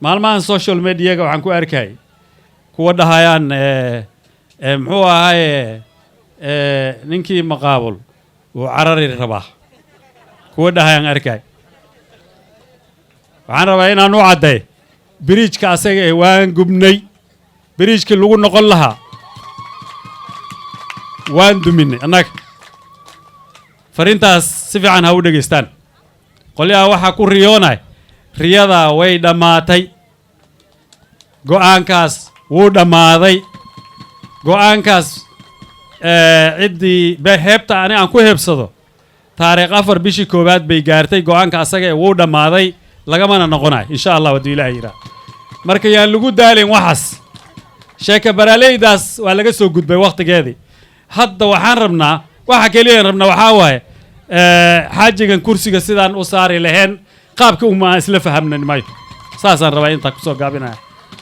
maalmahan social media waxaan ku arkay kuwa dhahayaan muxuu ahaay ninkii maqaabul uu carari rabaa kuwa dhahayaan arkay waxaan rabaa inaan u caday bridge-ka asaga waan gubnay bridge-kii lagu noqon lahaa waan duminay annaga farintaas si fiican ha u dhageystaan qoliyaha waxa ku riyoonay riyada way dhamaatay go'aankaas wuu dhamaaday go'aankaas ciddii heebta aan ku heebsado taariikh 4 bishii koobaad bay gaartay go'aanka asaga wuu dhamaaday lagamana noqonay insha Allah wadi ilaahay ira marka yaan lagu daalin waxas sheeka baraleydaas waa laga soo gudbay waqtigeedii hadda waxaan rabnaa waxa kaliya rabnaa waxa waaye xaajigan kursiga sidaan u saari lahayn qaabka uma isla fahamnan maayo saasaan rabaa inta ku soo gaabinaa